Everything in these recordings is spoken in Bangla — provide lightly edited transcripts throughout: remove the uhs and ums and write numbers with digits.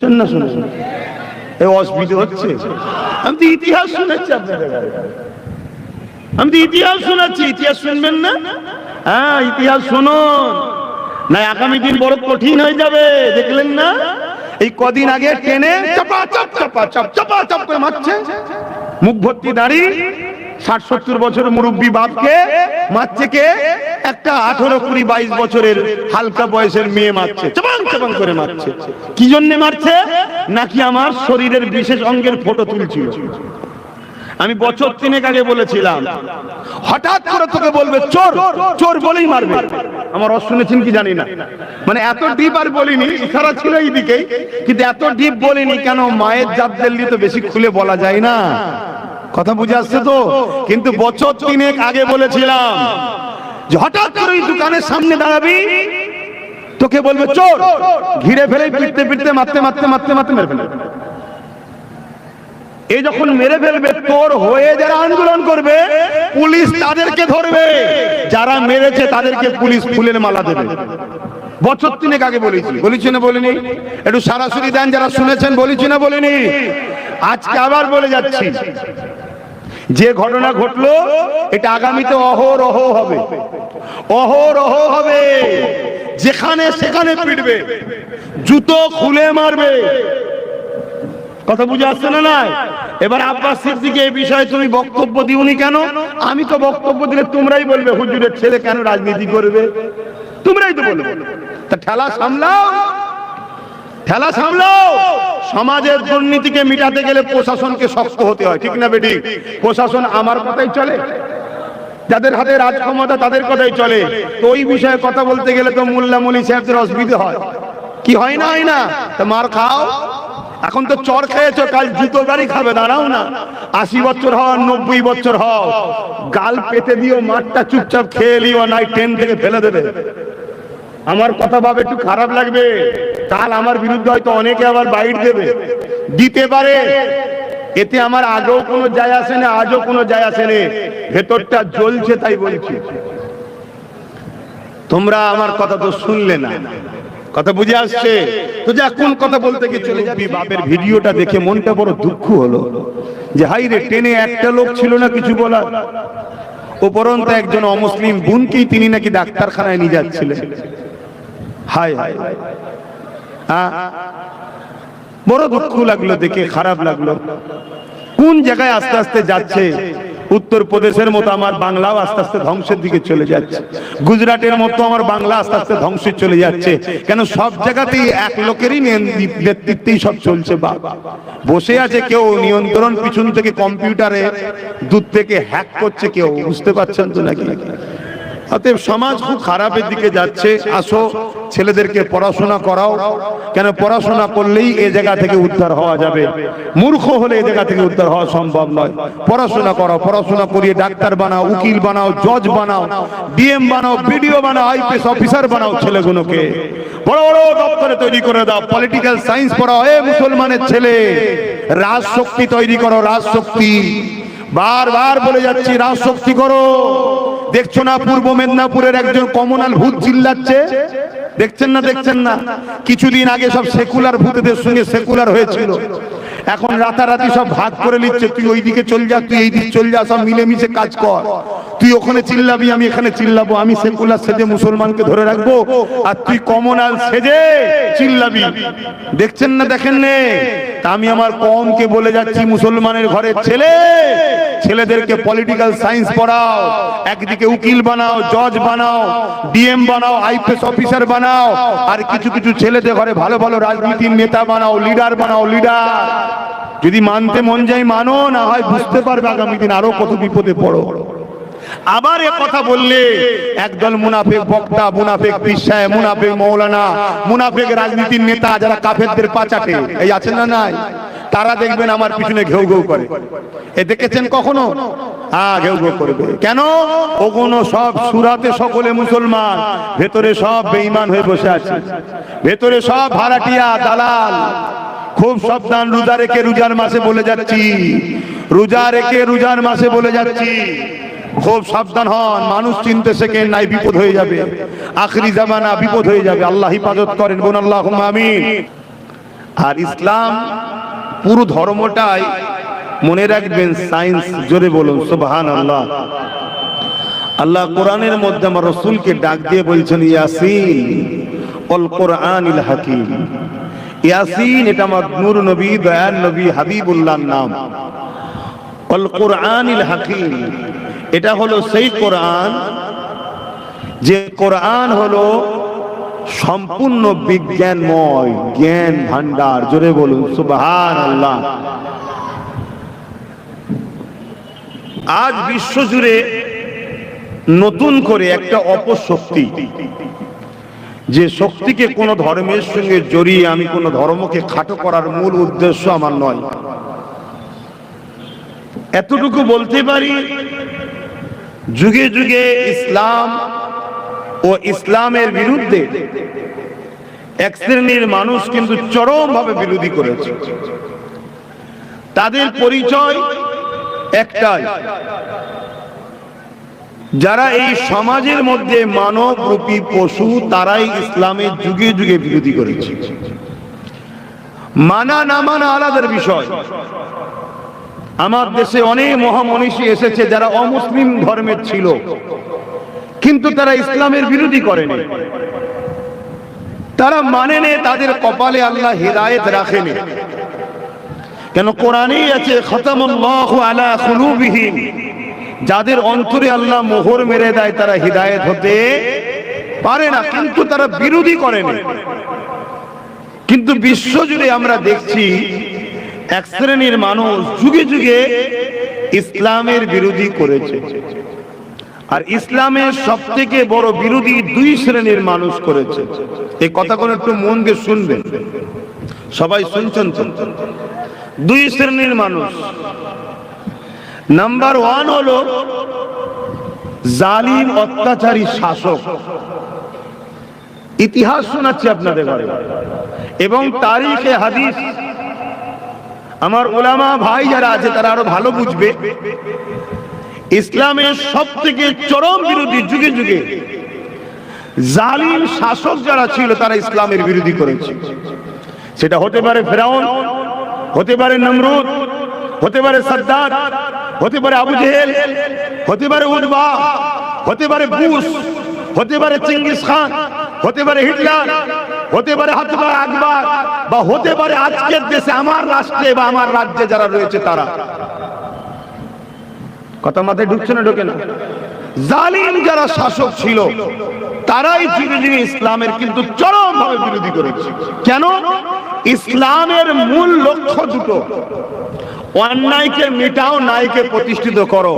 না শুনে এই অসুবিধা হচ্ছে। আমি তো ইতিহাস শুনেছি আপনাদের, আমি তো ইতিহাস শোনাচ্ছি, ইতিহাস শুনবেন না? হ্যাঁ, ইতিহাস শুনুন, না আগামী দিন বড় কঠিন হয়ে যাবে। দেখলেন না এই কদিন আগে ট্রেনে চাপা চাপ চাপা চাপ চাপা চাপ করে মারছে, মুখ ভর্তি দাড়ি, ৬০-৭০ বছর মুরব্বী বাপকে মারছে কে? একটা ১৮-২০-২২ বছরের হালকা বয়সের মেয়ে মারছে, চাপাং চাপাং করে মারছে। কি জন্য মারছে? নাকি আমার শরীরের বিশেষ অঙ্গের ফটো তুলছিল। আমি বছর ৩ আগে বলেছিলাম, হঠাৎ করে তোকে বলবে চোর চোর বলেই মারবে। আমার রস শুনেছেন কি জানি না, মানে এত ডিপ আর বলিনি, ইশারা ছিল এইদিকেই, কিন্তু এত ডিপ বলিনি। কেন? মায়ের জাতদের নিয়ে তো বেশি খুলে বলা যায় না, কথা বুঝে আসছে তো। কিন্তু বছর ৩ আগে বলেছিলাম যে হঠাৎ করে এই দোকানের সামনে দাঁড়াবি, তোকে বলবে চোর, ঘিরে ফেলে পিটতে পিটতে মারতে মারতে মারতে মারতে মেরে ফেলবে। এই যখন মেরে ফেলবে, তোর হয়ে যারা আন্দোলন করবে পুলিশ তাদেরকে ধরবে, যারা মেরেছে তাদেরকে পুলিশ ফুলের মালা দেবে। বছর ৩ আগে বলেছি না বলিনি? একটু সরাসরি দেন যারা শুনেছেন, বলেছি না বলিনি? আজকে আবার বলে যাচ্ছি, যে ঘটনা ঘটলো এটা আগামীতে অহরহ হবে, অহরহ হবে। যেখানে সেখানে পিটবে, জুতো খুলে মারবে। কথা বুঝে আসছে না? নাই এবার আব্বাস সিদ্দিকী এই বিষয়ে তুমি বক্তব্য দিওনি কেন? আমি তো বক্তব্য দিলে তোমরাই বলবে হুজুরের ছেলে কেন রাজনীতি করবে, তোমরাই তো বলবে। তা ঠেলা সামলাও, ঠেলা সামলাও। সমাজের দুর্নীতিকে মিটাতে গেলে প্রশাসনকে শক্ত হতে হয়, ঠিক না বেটি? প্রশাসন আমার কথাই চলে, যাদের হাতে রাজ ক্ষমতা তাদের কথাই চলে। তো ওই বিষয়ে কথা বলতে গেলে তো মোল্লা মৌলী সাহেবদের অসুবিধা হয়, কি হয় না? হয় না? তা মার খাও। এখন তো চর খেয়েছো, কাল জুতো বাড়ি খাবে, দাঁড়াও না। ৮০ বছর হও, ৯০ বছর হও, গাল পেতে দিও, মাঠটা চুপচাপ খেয়ে নিও, নাই ট্রেন থেকে ফেলে দেবে। আমার কথা ভাবে একটু খারাপ লাগবে, কাল আমার বিরুদ্ধে হয়তো অনেকে আবার বাইট দেবে, দিতে পারে। এতে আমার আগেও কোনো যায় আসে না, আজও কোনো যায় আসে না, ভেতরটা জ্বলছে তাই বলছি। তোমরা আমার কথা তো শুনলে না, কথা বুঝে আসছে তো? যে কোন কথা বলতে গিয়ে চলে যাবি। বাপের ভিডিওটা দেখে মনটা বড় দুঃখ হলো যে হাই রে, ট্রেনে একটা লোক ছিল না কিছু বলার। উপরন্ত একজন অমুসলিম বোনকেই তিনি নাকি ডাক্তারখানায় নিয়ে যাচ্ছিলেন। হাই হাই, বড় দুঃখ লাগলো দেখে, খারাপ লাগলো। কোন জায়গায় আস্তে আস্তে যাচ্ছে। উত্তরপ্রদেশের মতো আমার বাংলাও আস্তে আস্তে ধ্বংসের দিকে চলে যাচ্ছে, গুজরাটের মতো আমার বাংলা আস্তে আস্তে ধ্বংসে চলে যাচ্ছে। কেন? সব জায়গাতেই এক লোকেরই নেতৃত্বেই সব চলছে। বসে আছে কেউ নিয়ন্ত্রণ, পিছন থেকে কম্পিউটারে দূর থেকে হ্যাক করছে কেউ, বুঝতে পারছেন তো নাকি? অতএব সমাজ খুব খারাপের দিকে যাচ্ছে। আসো ছেলেদেরকে পড়াশোনা করাও, কেন? পড়াশোনা করলেই এ জায়গা থেকে উদ্ধার হওয়া যাবে, মূর্খ হলে এ জায়গা থেকে উদ্ধার হওয়া সম্ভব নয়। পড়াশোনা করাও, পড়াশোনা করিয়ে ডাক্তার বানাও, উকিল বানাও, জজ বানাও, ডিএম বানাও, বিডিও বানাও, আইপিএস অফিসার বানাও। ছেলেগুলোকে বড় বড় দপ্তরে তৈরি করে দাও। পলিটিক্যাল সায়েন্স পড়াও। এ মুসলমানের ছেলে, রাজশক্তি তৈরি করো, রাজশক্তি। বারবার বলে যাচ্ছি, রাজশক্তি করো। দেখছো না পূর্ব মেদিনীপুরের একজন কমনাল ভূত চিল্লাচ্ছে, দেখছেন না? দেখছেন না? কিছুদিন আগে সব সেকুলার ভূতদের সঙ্গে সেকুলার হয়েছিল, এখন রাতারাতি সব ভাগ করে নিচ্ছে। তুই ওইদিকে চল যা, তুই এই দিকে চল যা, সব মিলেমিশে কাজ কর। তুই ওখানে চিল্লাবি, আমি এখানে চিল্লাবো। আমি সেকুলার সেজে মুসলমানকে ধরে রাখবো, আর তুই কমনাল সেজে চিল্লাবি। দেখছেন না? দেখেন নে? তা আমি আমার কমকে বলে যাচ্ছি, মুসলমানের ঘরের ছেলে, ছেলেদেরকে পলিটিক্যাল সায়েন্স পড়াও। একদিকে উকিল বানাও, জজ বানাও, ডিএম বানাও, আইপিএস অফিসার বানাও, আর কিছু কিছু ছেলেদের ঘরে ভালো ভালো রাজনীতির নেতা বানাও, লিডার বানাও, লিডার। যদি মানতে মন যায় মানো, না হয় বুঝতে পারবে আগামী দিন আরো কত বিপদে পড়ো। আবার এ কথা বললে একদল মুনাফিক বক্তা, মুনাফিক পীর সাহেব, মুনাফিক মৌলানা, মুনাফিক রাজনীতির নেতা যারা কাফেরদের পাচাটে এই আছেন না নাই, তারা দেখবেন আমার পিছনে ঘেউ ঘেউ করে। এ দেখেছেন কখনো? হ্যাঁ, ঘেউ ঘেউ করবে। কেন? ওগুলো সব সুরাতে সকলে মুসলমান, ভেতরে সব বেঈমান হয়ে বসে আছে, ভেতরে সব ভাড়াটিয়া, দালাল। খুব সাবধান। রোজা রেখে রোজার মাসে বলে যাচ্ছি, রোজা রেখে রোজার মাসে বলে যাচ্ছি, খুব সাবধান হন। মানুষ চিনতে শেখেন, নাই বিপদ হয়ে যাবে। আখরি জামানা বিপদ হয়ে যাবে। আল্লাহ হিফাজত করেন, বোন আল্লাহুম্মা আমিন। আর ইসলাম পুরো ধর্মটাই মনে রাখবেন সায়েন্স। জোরে বলুন সুবহানাল্লাহ। আল্লাহ কোরআনের মধ্যে আমার রাসূলকে ডাক দিয়ে বলছেন ইয়াসিন ওয়াল কোরআনিল হাকীম। ইয়াসিন এটা আমার নূর নবী, দয়ার নবী, হাবিবুল্লাহর নাম। ওয়াল কোরআনিল হাকীম এটা হলো সেই কোরআন যে কোরআন হলো সম্পূর্ণ বিজ্ঞানময়, জ্ঞান ভান্ডার। জোরে বলুন সুবহানাল্লাহ। আজ বিশ্ব জুড়ে নতুন করে একটা অপশক্তি, যে শক্তিকে কোন ধর্মের সঙ্গে জড়িয়ে আমি কোন ধর্মকে খাটো করার মূল উদ্দেশ্য আমার নয়। এতটুকু বলতে পারি, যুগে যুগে ইসলাম ও ইসলামের বিরুদ্ধে এক শ্রেণীর মানুষ কিন্তু চরমভাবে বিরোধী করেছে। তাদের পরিচয় একটাই, যারা এই সমাজের মধ্যে মানব রূপী পশু, তারাই ইসলামের যুগে যুগে বিরোধী করেছে। মানা না মানা আলাদার বিষয়। আমার দেশে অনেক মহামনীষী এসেছে যারা অমুসলিম ধর্মের ছিল, কিন্তু তারা ইসলামের বিরোধী করেনি। তারা মানেনি, তাদের কপালে আল্লাহ হিদায়াত রাখেনি। কেন? কোরআনেই আছে খতামুল্লাহু আলা কুলুবিহিম, যাদের অন্তরে আল্লাহ মোহর মেরে দেয় তারা হিদায়াত হতে পারে না, কিন্তু তারা বিরোধী করেনি। কিন্তু বিশ্বজুড়ে আমরা দেখছি এক শ্রেণীর মানুষ যুগে যুগে ইসলামের বিরোধী করেছে। আর ইসলামের সবথেকে বড় বিরোধী দুই শ্রেণীর মানুষ করেছে। এই কথাগুলো একটু মন দিয়ে শুনবেন, সবাই শুনছেন তো? দুই শ্রেণীর মানুষ। নাম্বার ওয়ান হলো জালিম অত্যাচারী শাসক। ইতিহাস শোনাচ্ছি আপনাদের ঘরে এবং তারিখে হাদিস। আমার উলামা ভাই যারা আছে তারা আরো ভালো বুঝবে। ইসলামের সব থেকে চরম বিরোধী যুগে যুগে জালিম শাসক যারা ছিল তারা ইসলামের বিরোধী করেছে। সেটা হতে পারে ফেরাউন, হতে পারে নমরুদ, হতে পারে সাদ্দাত, হতে পারে আবু জেহেল, হতে পারে উতবা, হতে পারে বুশ, হতে পারে চেঙ্গিস খান, হতে পারে হিটলার, হতে পারে হাতবা আকবর, বা হতে পারে আজকের দেশে আমার রাষ্ট্রে বা আমার রাজ্যে যারা রয়েছে তারা। কথা মাথায় ঢুকছে না? ঢোকে না? জালিম যারা শাসক ছিল তারাই যুগে যুগে ইসলামের কিন্তু চরমভাবে বিরোধী করেছে। কেন? ইসলামের মূল লক্ষ্য দুটো, অন্যায়কে মেটাও, ন্যায়কে প্রতিষ্ঠিত করো।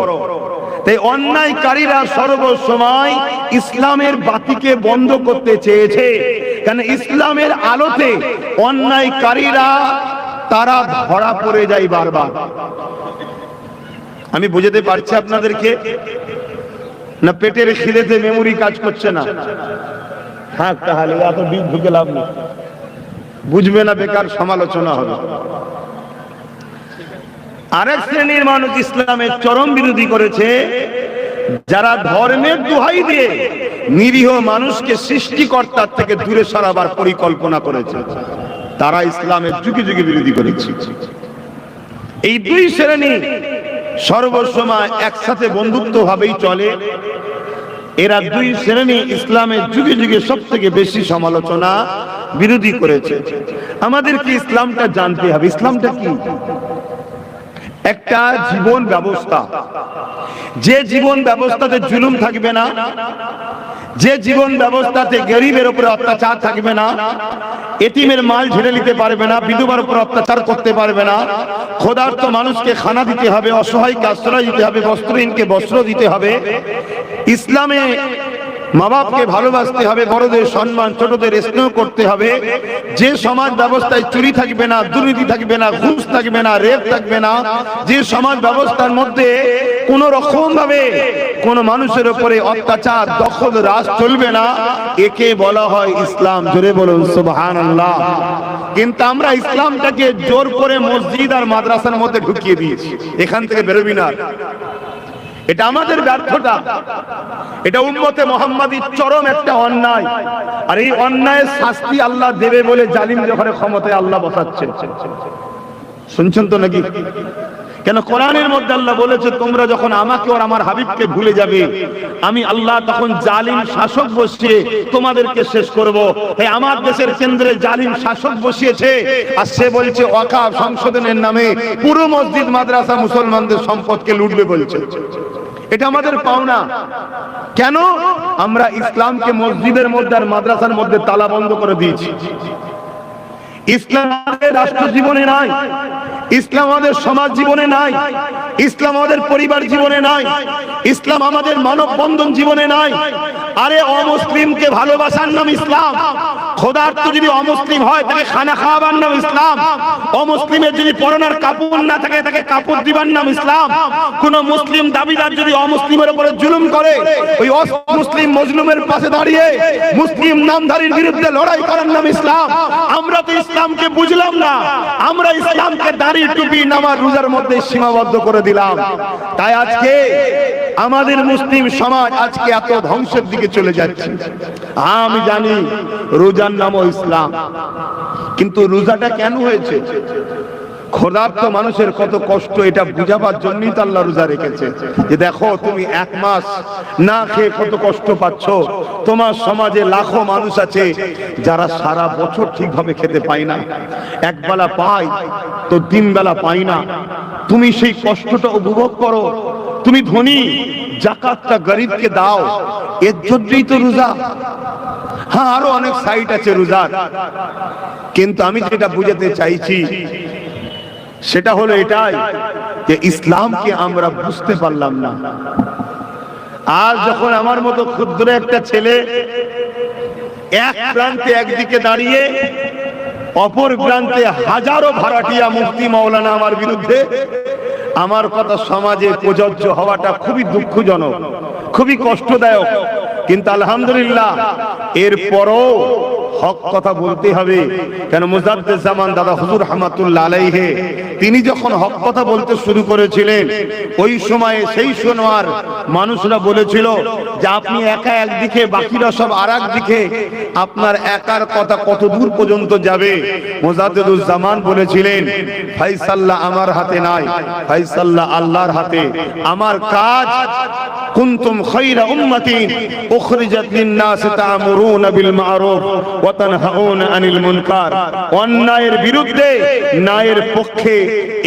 তাই অন্যায়কারীরা সর্বসময় ইসলামের বাতিকে বন্ধ করতে চেয়েছে, কারণ ইসলামের আলোতে অন্যায়কারীরা তারা ধরা পড়ে যায় বারবার। আমি বুঝাতে পারছি আপনাদেরকে না? পেটের খিদেতে মেমোরি কাজ করছে না? থাক তাহলে, এত বীজ ঢুকে লাভ নেই, বুঝবে না, বেকার সমালোচনা হবে। আরেক শ্রেণীর মানুষ ইসলামের চরম বিরোধী করেছে, যারা ধর্মের দোহাই দিয়ে নিরীহ মানুষকে সৃষ্টিকর্তার থেকে দূরে সরাবার পরিকল্পনা করেছে। তারা ইসলামের যুগে যুগে বিরোধী করেছে। এই দুই শ্রেণী সর্বসময় একসাথে বন্ধুত্ব ভাবেই চলে। এরা দুই শ্রেণী ইসলামের যুগে যুগে সব থেকে বেশি সমালোচনা বিরোধী করেছে। আমাদেরকে ইসলামটা জানতে হবে। ইসলামটা কি? একটা জীবন ব্যবস্থা, যে জীবন ব্যবস্থাতে জুলুম থাকবে না, যে জীবন ব্যবস্থাতে গরিবের উপরে অত্যাচার থাকবে না, এতিমের মাল ঝেড়ে নিতে পারবে না, বিধবার উপর অত্যাচার করতে পারবে না, ক্ষুধার্ত মানুষকে খানা দিতে হবে, অসহায়কে আশ্রয় দিতে হবে, বস্ত্রহীনকে বস্ত্র দিতে হবে। ইসলামে মা বাপকে ভালোবাসতে হবে, বড়দের সম্মান, ছোটদের স্নেহ করতে হবে। যে সমাজ ব্যবস্থায় চুরি থাকবে না, দুর্নীতি থাকবে না, ঘুষ থাকবে না, রেপ থাকবে না, যে সমাজ ব্যবস্থার মধ্যে কোন রকম ভাবে কোন মানুষের উপরে অত্যাচার, দখল, রাজ চলবে না, একে বলা হয় ইসলাম। জোরে বলুন সুবহানাল্লাহ। কিন্তু আমরা ইসলামটাকে জোর করে মসজিদ আর মাদ্রাসার মধ্যে ঢুকিয়ে দিয়েছি, এখান থেকে বেরোবি না। এটা আমাদের ব্যর্থতা, এটা উম্মতে মুহাম্মাদীর চরম একটা অন্যায়। আর এই অন্যায়ের শাস্তি আল্লাহ দেবে বলে জালিম যখন ক্ষমতায় আল্লাহ বসাচ্ছেন। শুনছেন তো নাকি? কেন কোরআনের মধ্যে আল্লাহ বলেছে তোমরা যখন আমাকে আর আমার হাবিবকে ভুলে যাবে, আমি আল্লাহ তখন জালিম শাসক বসিয়ে তোমাদেরকে শেষ করব। এই আমার দেশের কেন্দ্রে জালিম শাসক বসিয়েছে, আর সে বলছে ওয়াকফ সংশোধনের নামে পুরো মসজিদ মাদ্রাসা মুসলমানদের সম্পদকে লুটবে বলছে। এটা আমাদের পাওনা। কেন? আমরা ইসলামকে মসজিদের মধ্যে আর মাদ্রাসার মধ্যে তালা বন্ধ করে দিয়েছি। ইসলাম আমাদের রাষ্ট্র জীবনে নাই, ইসলাম আমাদের সমাজ জীবনে নাই, ইসলাম আমাদের পরিবার জীবনে নাই, ইসলাম আমাদের মানব বন্ধন জীবনে নাই। আরে অমুসলিমকে ভালোবাসার নাম ইসলাম। খোদার্থ যদি অমুসলিম হয় তাকে খানা খাওয়াবার নাম ইসলাম। অমুসলিমের যদি পরনার কাপড় না থাকে তাকে কাপড় দিবার নাম ইসলাম। কোন মুসলিম দাবিদার যদি অমুসলিমের উপরে জুলুম করে ওই অমুসলিম মজলুমের পাশে দাঁড়িয়ে মুসলিম নামধারীর বিরুদ্ধে লড়াই করার নাম ইসলাম। আমরা তো ইসলামকে বুঝলাম না, আমরা ইসলামকে দাড়ি টুপি নামাজ রোজার মধ্যে সীমাবদ্ধ করে দিলাম। তাই আজকে আমাদের মুসলিম সমাজ আজকে এত ধ্বংসের দিকে চলে যাচ্ছে। আমি জানি রোজার নামও ইসলাম, কিন্তু রোজাটা কেন হয়েছে? ক্ষুধার্ত মানুষের কত কষ্ট এটা বুঝাবার জন্যই তো আল্লাহ রোজা রেখেছে, যে দেখো তুমি এক মাস না খেয়ে কত কষ্ট পাচ্ছ। তোমার সমাজে লাখো মানুষ আছে যারা সারা বছর ঠিকভাবে খেতে পায় না, একবেলা পায় তো 3 বেলা পায় না। তুমি সেই কষ্টটা উপভোগ করো। তুমি ধনী, যাকাতটা গরিবকে দাও, এর জন্যই তো রোজা। হ্যাঁ, আরো অনেক সাইট আছে রোজার, কিন্তু আমি যেটা বুঝাতে চাইছি সেটা হলো এটাই যে ইসলামকে আমরা বুঝতে পারলাম না। আজ যখন আমার মতো ক্ষুদ্র একটা ছেলে এক প্রান্তে একদিকে দাঁড়িয়ে অপর প্রান্তে হাজারো ভাড়াটিয়া মুফতি মাওলানা আমার বিরুদ্ধে, আমার কথা সমাজে প্রযোজ্য হওয়াটা খুবই দুঃখজনক, খুবই কষ্টদায়ক। কিন্তু আলহামদুলিল্লাহ এরপরও হক কথা বলতে হবে। কেন মুজাদ্দিদ জামান দাদা হুজুর রহমাতুল্লাহ আলাইহি তিনি যখন হক কথা বলতে শুরু করেছিলেন, ওই সময়ে সেই সোনার মানুষরা বলেছিল যে আপনি একা একদিকে, বাকিরা সব আরেক দিকে, আপনার একার কথা কত দূর পর্যন্ত যাবে? মুজাদ্দিদুল জামান বলেছিলেন ফাইসাল্লা আমার হাতে নাই, ফাইসাল্লা আল্লাহর হাতে। আমার কাজ কুনতুম খায়রা উম্মাতিন উখরিজাত লিন-নাস তা'মুরুনা বিল মা'রুফ ওয়া তানহাউনা আনিল মুনকার। অন্যায়ের বিরুদ্ধে ন্যায়ের পক্ষে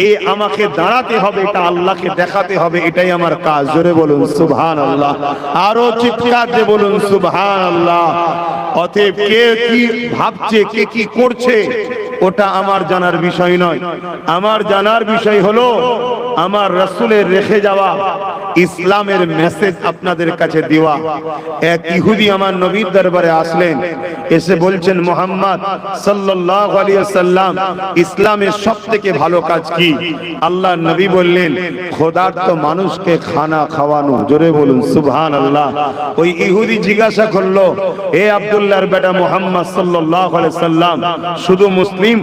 এ আমাকে দাঁড়াতে হবে, এটা আল্লাহকে দেখাতে হবে, এটাই আমার কাজ। জোরে বলুন সুবহানাল্লাহ, আরো চিৎকার দিয়ে বলুন সুবহানাল্লাহ। অতএব কে কি ভাবছে, কে কি করছে ওটা আমার জানার বিষয় নয়। আমার জানার বিষয় হলো আমার রাসূলের রেখে যাওয়া ইসলামের মেসেজ আপনাদের কাছে দেওয়া। এক ইহুদি আমার নবীর দরবারে আসলেন, এসে বলছেন মুহাম্মদ সাল্লাল্লাহু আলাইহি ওয়াসাল্লাম ইসলামের সবথেকে ভালো কাজ কি? আল্লাহ নবী বললেন ক্ষুধার্ত মানুষকে খানা খাওয়ানো। জোরে বলুন সুবহানাল্লাহ। ওই ইহুদি জিজ্ঞাসা করলো, এ আব্দুল্লাহর বেটা মুহাম্মদ সাল্লাল্লাহু আলাইহি ওয়াসাল্লাম শুধু মুসলিম?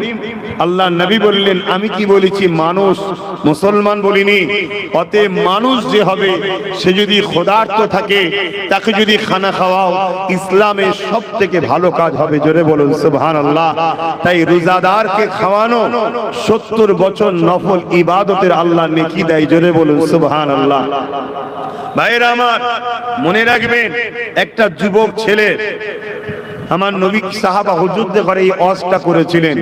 আল্লাহ নবী বললেন আমি কি বলেছি? মানুষ, মুসলমান বলিনি। অতএব মানুষ যে হবে সে যদি ক্ষুধার্ত থাকে তাকে যদি খানা খাওয়াও, ইসলামের সবথেকে ভালো কাজ হবে। জোরে বলুন সুবহানাল্লাহ। তাই রোজাদারকে খাওয়ানো 70 বছর নফল ইবাদতের আল্লাহ নেকি দেয়। জোরে বলুন সুবহানাল্লাহ। ভাইরা আমার, মনে রাখবেন একটা যুবক ছেলে আমার নবী সাহাবা হুজুরদের ঘরে এই ওয়াজটা করেছিলেন।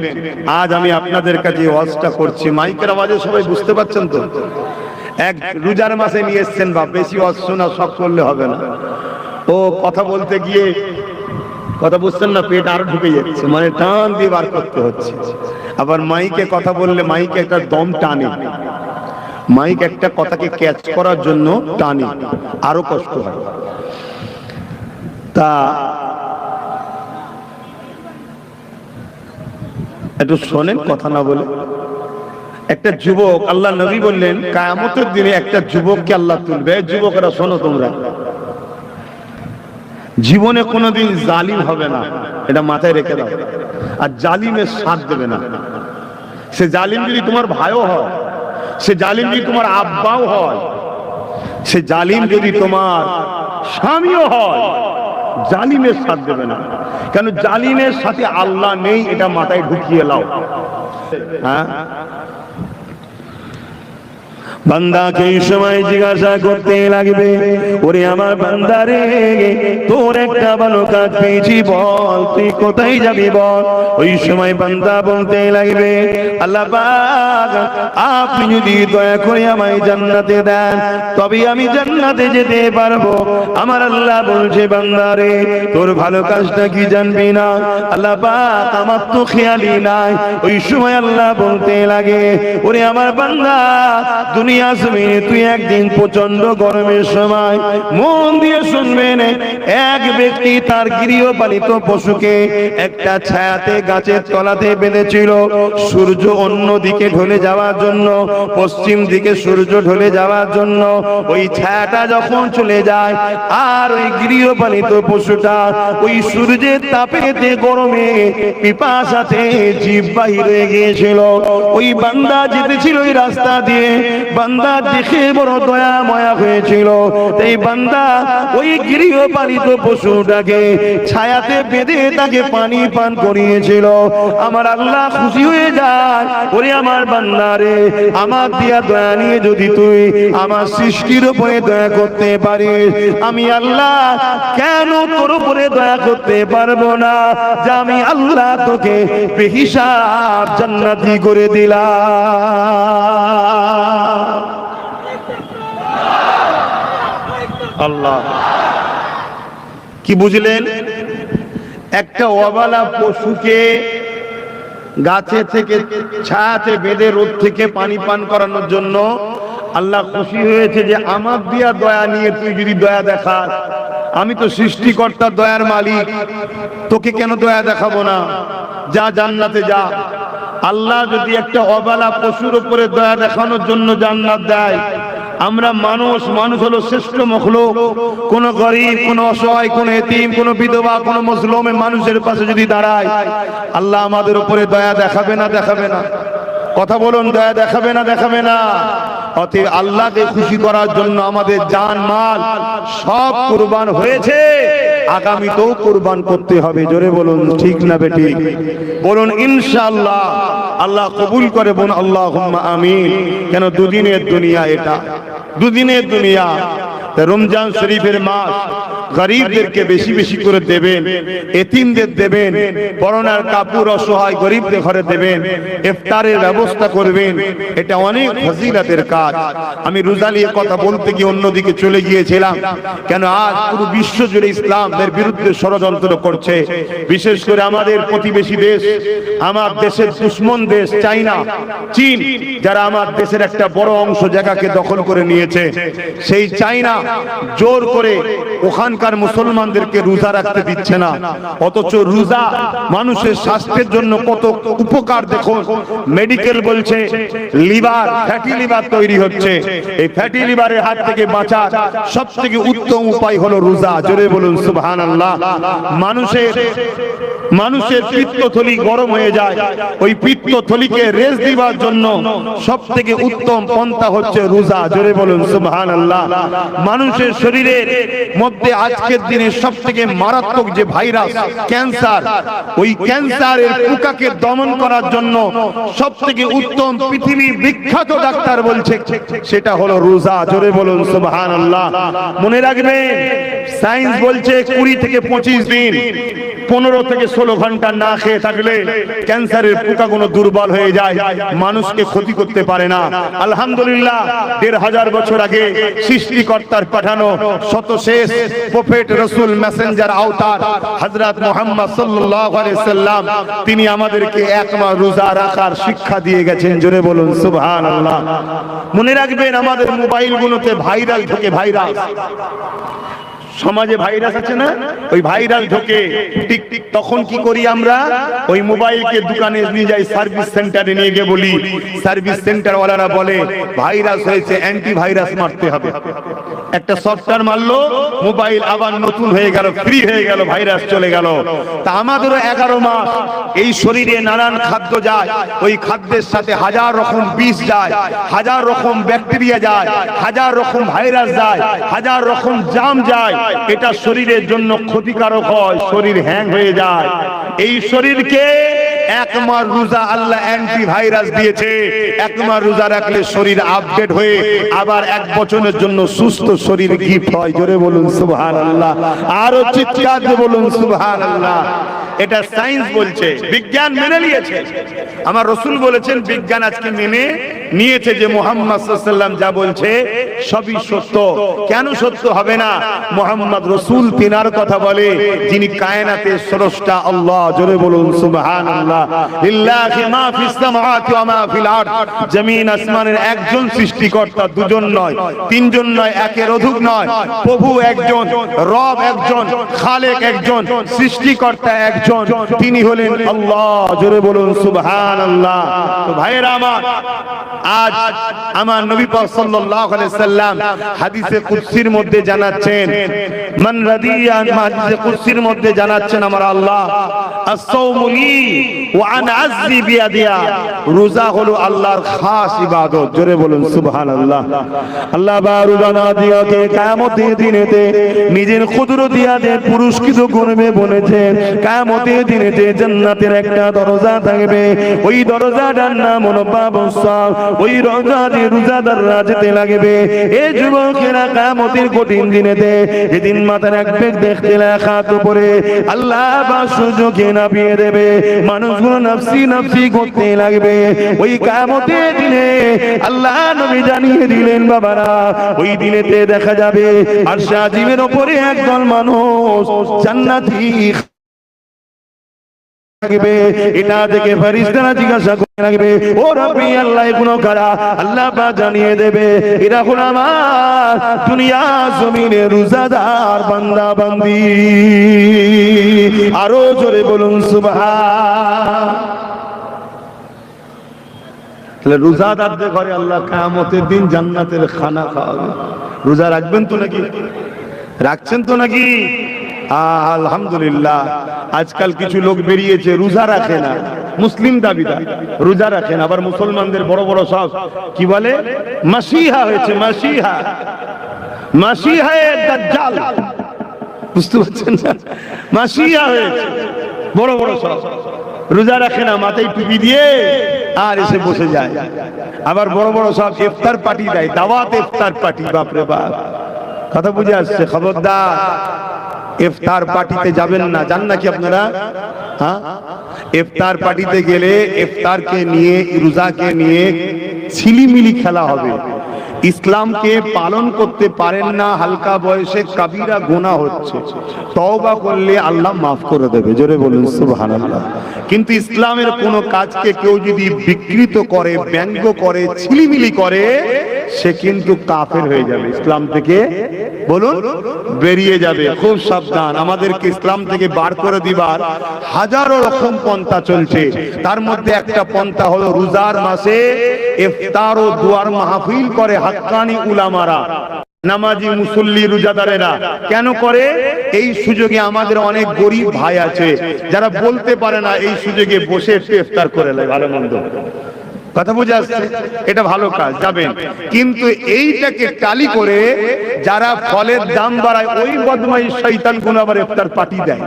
আজ আমি আপনাদের কাছে এই ওয়াজটা করছি। মাইকের আওয়াজে সবাই বুঝতে পাচ্ছেন তো? এক রোজার মাসে নিয়ে এসছেন, বা বেশি ওয়াজ শোনা সব করলে হবে না। ও কথা বলতে গিয়ে কথা বুঝছেন না, পেট আরো ঢুকে যাচ্ছে, মানে টান দিয়ে বার করতে হচ্ছে। আবার মাইকে কথা বললে মাইকে একটা দম টানে, মাইক একটা কথাকে ক্যাচ করার জন্য টানে, আরো কষ্ট হয়। তা একটু শোনেন, কথা না বলে। একটা যুবক, আল্লাহ নবী বললেন কিয়ামতের দিনে একটা যুবককে আল্লাহ তুলবে। যুবকেরা শোনো, তোমরা জীবনে কোনোদিন জালিম হবে না, এটা মাথায় রেখে দাও। আর জালিমের সাথ দেবে না। সে জালিম যদি তোমার ভাইও হয়, সে জালিম যদি তোমার আব্বাও হয়, সে জালিম যদি তোমার স্বামীও হয়, জালিমের সাথ দেবে না। কেন? জালিমের সাথে আল্লাহ নেই, এটা মাথায় ঢুকিয়ে লাও। হ্যাঁ, বান্দাকে এই সময় জিজ্ঞাসা করতে লাগবে, ওরে আমার বান্দারে, তোর একটা ভালো কাজ পেয়েছি, বল তুই কোথায় যাবি বল। ওই সময় বান্দা বলতে লাগবে, আল্লাহ পাক আপনি যদি দয়া করে আমায় জান্নাতে দেন, তবে আমি জান্নাতে যেতে পারবো। আমার আল্লাহ বলছে, বান্দারে তোর ভালো কাজটা কি জানবি না? আল্লাহ পাক আমার তো খেয়ালই নাই। ওই সময় আল্লাহ বলতে লাগে, ওরে আমার বান্দা, দুনিয়া তুই একদিন প্রচন্ড গরমের সময়, মন দিয়ে শুনবেন, এক ব্যক্তি তার গৃহপালিত পশুকে একটা ছায়াতে গাছের তলাতে বেঁধেছিল, সূর্য অন্য দিকে ঢলে যাওয়ার জন্য, পশ্চিম দিকে সূর্য ঢলে যাওয়ার জন্য। ওই ছায়াটা যখন চলে যায়, আর ওই গৃহপালিত পশুটা ওই সূর্যের তাপেতে গরমে পিপাসাতে জিভ বাহির হয়ে গিয়েছিল। ওই বান্দা যেতেছিল ওই রাস্তা দিয়ে, বান্দা দেখে বড় দয়া মায়া হয়েছিল। এই বান্দা ওই গৃহপালিত পশুটাকে ছায়াতে বেঁধে তাকে পানি পান করিয়েছিল। আমার আল্লাহ খুশি হয়ে যায়, ওরে আমার বান্দা রে, আমার দিয়া দয়া নিয়ে যদি তুই আমার সৃষ্টির উপরে দয়া করতে পারিস, আমি আল্লাহ কেন তোর উপরে দয়া করতে পারবো না? যে আমি আল্লাহ তোকে বেহিসাব জান্নাতি করে দিলাম। আল্লাহ কি বুঝলেন? একটা অবালা পশুকে গাছে থেকে ছায়াতে বেঁধে রোদ থেকে পানি পান করানোর জন্য আল্লাহ খুশি হয়েছে যে আমার দিয়া দয়া নিয়ে তুই যদি দয়া দেখাস, আমি তো সৃষ্টিকর্তা, দয়ার মালিক, তোকে কেন দয়া দেখাবো না? যা জান্নাতে যা। আল্লাহ যদি একটা অবালা পশুর উপরে দয়া দেখানোর জন্য জান্নাত দেয়, আমরা মানুষ হলো শ্রেষ্ঠ মখলুক। কোন গরিব, কোন অসহায়, কোন এতিম, কোন বিধবা, কোন মজলুম মানুষের পাশে যদি দাঁড়ায়, আল্লাহ আমাদের উপরে দয়া দেখাবে না? দেখাবে না? কথা বলুন, দয়া দেখাবে না? দেখাবে না? অতএব আল্লাহকে খুশি করার জন্য আমাদের জান মাল সব কুরবান হয়েছে, আগামীতেও কুরবান করতে হবে। জোরে বলুন ঠিক না বেঠিক? বলুন ইনশাআল্লাহ। আল্লাহ কবুল করে, বলুন আল্লাহুম্মা আমিন। কেন? দুদিনের দুনিয়া, এটা দুদিনের দুনিয়া। রমজান শরীফের মাস, গরিবদেরকে বেশি বেশি করে দেবেন, এতিমদের দেবেন, পরনার কাপড় অসহায় গরিবদের ঘরে দেবেন, ইফতারের ব্যবস্থা করবেন। এটা অনেক ফজিলতের কাজ। আমি রোজা নিয়ে কথা বলতে গিয়ে অন্যদিকে চলে গিয়েছিলাম। কেন? আজ পুরো বিশ্ব জুড়ে ইসলামের বিরুদ্ধে ষড়যন্ত্র করছে। বিশেষ করে আমাদের প্রতিবেশী দেশ, আমার দেশের দুশ্মন দেশ চাইনা, চীন, যারা আমার দেশের একটা বড় অংশ জায়গাকে দখল করে নিয়েছে। সেই চাইনা জোর করে ওখানকার মুসলমানদেরকে রোজা রাখতে দিচ্ছে না। অথচ রোজা মানুষের স্বাস্থ্যের জন্য কত উপকার দেখুন। মেডিকেল বলছে লিভার, ফ্যাটি লিভার তৈরি হচ্ছে। এই ফ্যাটি লিভারের হাত থেকে বাঁচার সব থেকে উত্তম উপায় হলো রোজা। জোরে বলুন সুবহানাল্লাহ। মানুষের পিত্তথলি গরম হয়ে যায়, ওই পিত্তথলিকে রেস্ট দিবার জন্য সব থেকে উত্তম পন্থা হচ্ছে রোজা। জোরে বলুন সুবহানাল্লাহ। মানুষের শরীরের মধ্যে আজকের দিনে সব থেকে মারাত্মক যে ভাইরাস ক্যান্সার, ওই ক্যান্সারের পোকাকে দমন করার জন্য সব থেকে উত্তম, পৃথিবী বিখ্যাত ডাক্তার বলছে সেটা হলো রোজা। জোরে বলুন সুবহানাল্লাহ। মনে রাখবেন, সায়েন্স বলছে 20 থেকে 25 দিন, 15 থেকে 16 ঘন্টা না খেয়ে থাকলে ক্যান্সারের পোকাগুলো দুর্বল হয়ে যায়, মানুষকে ক্ষতি করতে পারে না। আলহামদুলিল্লাহ, 1500 বছর আগে সৃষ্টিকর্তার পাঠানো শতশেষ প্রফেট, রাসূল, মেসেঞ্জার, আওতার হযরত মুহাম্মদ সাল্লাল্লাহু আলাইহি সাল্লাম, তিনি আমাদেরকে এক মাস রোজা রাখার শিক্ষা দিয়ে গেছেন। জোরে বলুন সুবহানাল্লাহ। মনে রাখবেন, আমাদের মোবাইলগুলোতে ভাইরাল থেকে ভাইরাস সমাজে ভাইরাস আছে না, ওই ভাইরাস ঢোকে টিক টিক, তখন কি করি আমরা, ওই মোবাইলকে দোকানে নিয়ে যাই, সার্ভিস সেন্টারে নিয়ে গিয়ে বলি, সার্ভিস সেন্টার ওয়ালারা বলে ভাইরাস হয়েছে, অ্যান্টিভাইরাস মারতে হবে। একটা সফটওয়্যার মারলো, মোবাইল আবার নতুন হয়ে গেল, ফ্রি হয়ে গেল, ভাইরাস চলে গেল। তা আমাদেরও 11 মাস এই শরীরে নানান খাদ্য যায়, ওই খাদ্যের সাথে হাজার রকম বিষ যায়, হাজার রকম ব্যাকটেরিয়া যায়, হাজার রকম ভাইরাস যায়, হাজার রকম জাম যায়। এটা শরীরের জন্য ক্ষতিকারক হয়, শরীর হ্যাং হয়ে যায়। এই শরীরকে 1 মাস রোজা আল্লাহ অ্যান্টিভাইরাস দিয়েছে। 1 মাস রোজা রাখলে শরীর আপডেট হয়ে আবার 1 বছরের জন্য সুস্থ শরীর গিফট হয়। জোরে বলুন সুবহানাল্লাহ, আরো চিৎকার দিয়ে বলুন সুবহানাল্লাহ। এটা সায়েন্স বলছে, বিজ্ঞান মেনে নিয়েছে। আমার রাসূল বলেছেন, বিজ্ঞান আজকে মেনে নিয়েছে যে মুহাম্মদ সাল্লাল্লাহু আলাইহি ওয়াসাল্লাম যা বলছে সবই সত্য। কেন সত্য হবে না? মুহাম্মদ রাসূল তিনার কথা বলে, যিনি কায়নাতের স্রষ্টা আল্লাহ। জোরে বলুন সুবহানাল্লাহ। লিল্লাহি মা ফিস সামাওয়াতি ওয়া মা ফিল আরদ। জমিন আসমানের একজন সৃষ্টিকর্তা, দুজন নয়, তিনজন নয়, একের অধিক নয়। প্রভু একজন, রব একজন, খালেক একজন, সৃষ্টিকর্তা একজন, তিনি হলেন আল্লাহ। জোরে বলুন সুবহানাল্লাহ। তো ভাইয়েরা আমার, আজ আমার নবী পাক সাল্লাল্লাহু আলাইহি সাল্লাম হাদিসে কুদসির মধ্যে জানাচ্ছেন, মান রাদিয়া, হাদিসে কুদসির মধ্যে জানাচ্ছেন আমার আল্লাহ, আস-সাওমু লি ওয়া আনা আযজি বিয়াদিয়া, রোজা হলো আল্লাহর খাস ইবাদত। জোরে বলুন সুবহানাল্লাহ। আল্লাহ বা রোজা না দিয়াকে কিয়ামতের দিনেতে নিজের কুদরত দিয়াতে পুরস্কৃত করবে বলেছেন। কিয়ামতের দিনেতে জান্নাতের একটা দরজা থাকবে, ওই দরজাটার নাম হলো বাবুস সাল। ওই রোজা দিয়ে রোজাদাররা যেতে লাগবে। এই যুবকেরা কিয়ামতের কঠিন দিনেতে, যেদিন মাথার এক বেগ দেখতে লেখাত উপরে আল্লাহ বা সূর্যকে নাপিয়ে দেবে, মানুষগুলো নাফসি নাফসি করতে লাগবে। ওই কিয়ামতের দিনে আল্লাহ নবী জানিয়ে দিলেন বাবারা, ওই দিনেতে দেখা যাবে আরশ আজিমের উপরে একদল মানুষ জান্নাতি লাগবে। এটা দেখে ফেরেশতারা জিজ্ঞাসা করতে লাগবে, ও রব্বি আল্লাহ এগুলো কারা? আল্লাহ পাক জানিয়ে দেবে, এরা হলো আমার দুনিয়া জমিনে রোজাদার বান্দা বান্দি। আরো জোরে বলুন সুবহান। তাহলে রোজাদারদের ঘরে আল্লাহ কিয়ামতের দিন জান্নাতের খানা খাওয়াবে। রোজা রাখবেন তো নাকি? রাখছেন তো নাকি? আলহামদুলিল্লাহ। আজকাল কিছু লোক বেরিয়েছে রোজা রাখে না, মুসলিম দাবিদার, রোজা রাখে না। আবার মুসলমানদের বড় বড় সব কি বলে, মাসিহা হয়েছে, মাসিহা, মাসিহায়ে দাজ্জাল। বুঝতে পারছেন না? মাসিহা হয়েছে, বড় বড় সব রোজা রাখে না, মাথায় টুপি দিয়ে আর এসে বসে যায়। আবার বড় বড় সব ইফতার পার্টি দেয়, দাওয়াত ইফতার পার্টি। বাপরে বাপ, কথা বুঝে আসছে? খবরদার, ইফতার পার্টিতে যাবেন না। জান নাকি আপনারা? হ্যাঁ, ইফতার পার্টিতে গেলে ইফতারকে নিয়ে, রোজাকে নিয়ে ছিলিমিলি খেলা হবে। ইসলামকে পালন করতে পারেন না, হালকা বয়সে কাবিরা গুনাহ হচ্ছে, তওবা করলে আল্লাহ মাফ করে দেবে। জোরে বলুন সুবহানাল্লাহ। কিন্তু ইসলামের কোন কাজকে কেউ যদি বিকৃত করে, ব্যঙ্গ করে, ছিলিমিলি করে, সে কিন্তু কাফের হয়ে যাবে, ইসলাম থেকে বলুন বেরিয়ে যাবে। খুব সাবধান। আমাদেরকে ইসলাম থেকে বার করে দিবার হাজারো রকম পন্থা চলছে। তার মধ্যে একটা পন্থা হলো রোজার মাসে ইফতার ও দুয়ার মাহফিল করে হাক্কানি উলামারা, নামাজি মুসল্লি রোজাদারেরা। কেন করে? এই সুযোগে আমাদের অনেক গরিব ভাই আছে যারা বলতে পারে না, এই সুযোগে বসে ইফতার করে নেয় ভালো মন্দ। কথা বুঝে আসছে? এটা ভালো কাজ, যাবেন। কিন্তু এইটাকে টালি করে যারা ফলের দাম বাড়ায়, ওই বদমাইশ শয়তান কোন আবার ইফতার পার্টি দেয়।